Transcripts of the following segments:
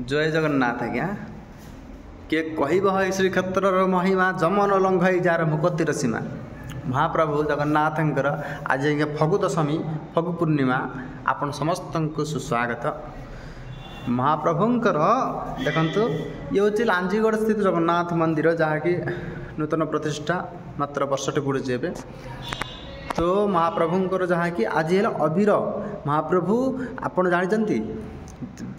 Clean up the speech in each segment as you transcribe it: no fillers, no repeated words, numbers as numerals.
जय जगन्नाथ आज्ञा किए कहब है श्रीक्षेत्र महिमा जमन लंघई जार मुकतिर सीमा। महाप्रभु जगन्नाथंकर आज फगु दशमी फगु पूर्णिमा आपण समस्त को सुस्वागत। महाप्रभुंकर देखंतु ये हूँ लांजीगढ़ स्थित जगन्नाथ मंदिर जहाँकि नूतन प्रतिष्ठा मात्र वर्षटे पड़े एवं। तो महाप्रभुंकर जहाँकि आज है अबीर महाप्रभु आपण जानते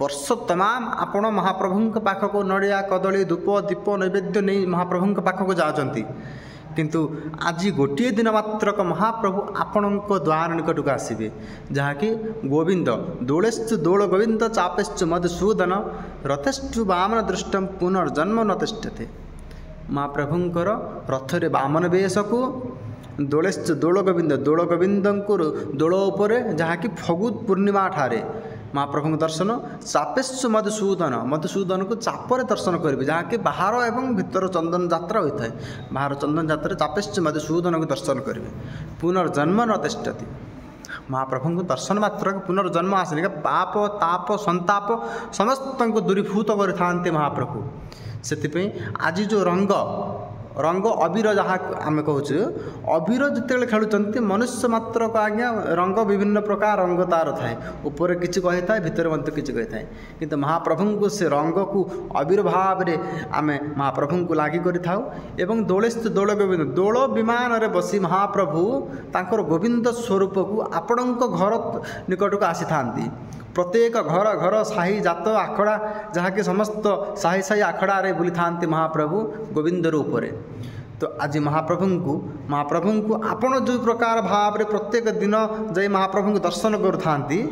वर्ष तमाम आपण महाप्रभु पाखक नड़िया कदली धूप दीप नैवेद्य नहीं महाप्रभु पाखक जाती किंतु आज गोटे दिन मात्रक महाप्रभु आपण द्वार निकटक आसवे जहाँकि गोविंद दोलेश्चु दोल गोविंद चापेश्चु मधुसूदन रथेश्चु वामन दृष्टम पुनर्जन्म न तिष्ठते। महाप्रभुंकर रथरे वामन वेश को दोलेश्चु दोल गोविंद को दोल उपर जहाँकि फगु पूर्णिमा ठारे महाप्रभु दर्शन चापेश्चु मधुसूदन को चापर दर्शन करेंगे जहाँकि बाहर एवं भितर चंदन यात्रा होता है। बाहर चंदन यात्रा चापेश्चु मधुसूदन को दर्शन करेंगे पुनर्जन्म न तिष्ठति। महाप्रभु को दर्शन मात्र पुनर्जन्म आसने पाप ताप संताप समस्त को दूरीभूत करते महाप्रभु। से आज जो रंग अबीर जहाँ आम कहूँ अबीर जिते खेलुंट मनुष्य मात्र को आज्ञा रंग विभिन्न प्रकार रंग तार थाए ऊपर किसी कही था भितर मत किसी कही था किंतु महाप्रभु को से रंग को अबीर भाव में आम महाप्रभु को लगी कर दोलेश्चु दोल गोविंद दोल विमान रे बसी महाप्रभु तांकर गोविंद स्वरूप को आपण घर निकट को आसी था। प्रत्येक घर घर साही जात आखड़ा जहाँकि समस्त साही साही आखड़ा रे बुली थांती महाप्रभु गोविंद रूप। तो आज महाप्रभु को आपण जो प्रकार भाव रे प्रत्येक दिन जाई महाप्रभु को दर्शन करथांती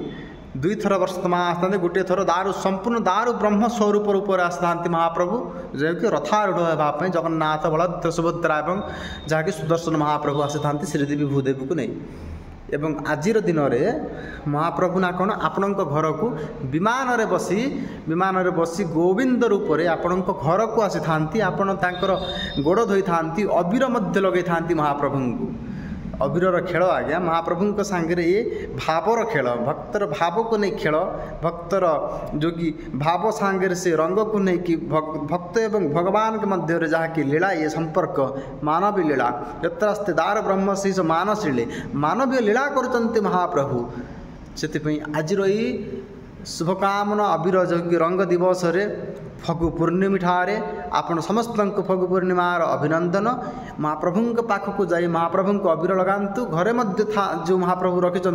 दुई थर वर्ष आसते गोटे थर दारु संपूर्ण दारु ब्रह्म स्वरूप रूप आसता महाप्रभु जो कि रथारूढ़ होगा जगन्नाथ बलभद्र सुभद्रा एवं जहाँकि सुदर्शन महाप्रभु आसी था श्रीदेवी भूदेवी को नहीं। एवं आजिर दिन में महाप्रभु ना कौन आपण घर को विमान रे बसी गोविंद रूप से आपण घर को आसी था आपण गोड़ धोई था अबीर मध्य लगे था महाप्रभु को। अबीर खेल आज्ञा महाप्रभु सांगे ये भावर खेल भक्तर भाव को नहीं खेल भक्तर जो कि भाव सांगे से रंग को नहीं कि भक्त एवं भगवान के मध्य जहाँकि लीला ये संपर्क मानवीय लीला यत्रास्ते दार ब्रह्म से मानसीले मानवीय लीला करते महाप्रभु। से आज शुभकामना अबीर जो कि रंग दिवस रे फगु पूर्णिमा ठारे आपण समस्त फगु पूर्णिमार अभिनंदन। महाप्रभु पाखक जाई महाप्रभु को अबीर लगातु घरे मध्य जो महाप्रभु रखिंट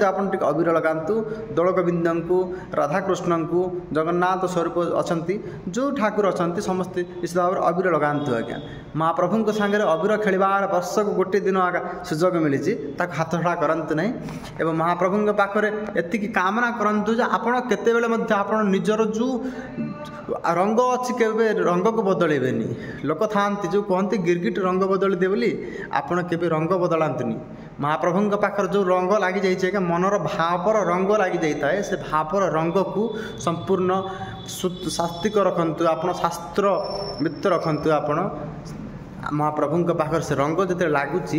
आपन टिक अबीर लगातु दोल गोविंद को राधाकृष्ण को जगन्नाथ स्वरूप अच्छा जो ठाकुर अच्छा समस्ते निश्चित भाव अबीर लगातु आज्ञा। महाप्रभु सांगे अबीर खेलार वर्ष को गोटे दिन आगा सुजोग मिली हाथ छड़ा करंतु नहीं एवं महाप्रभु पाखरे एतिकी कामना करंतु आपण केतेबेले मध्य आपण निजर जो रंग अच्छी के रंग को बदलेबेनी लोक था जो कहते गिरगिट रंग बदली दे बोली आपण के रंग बदलांतुनी। महाप्रभु पाखर जो रंग लगी जाइए मनर भावर रंग लगी जाता है से भावर रंग को संपूर्ण सात्विक रखंतु आपण शास्त्र मित्र रखंतु आपण महाप्रभु पाखर से रंग जो लगुच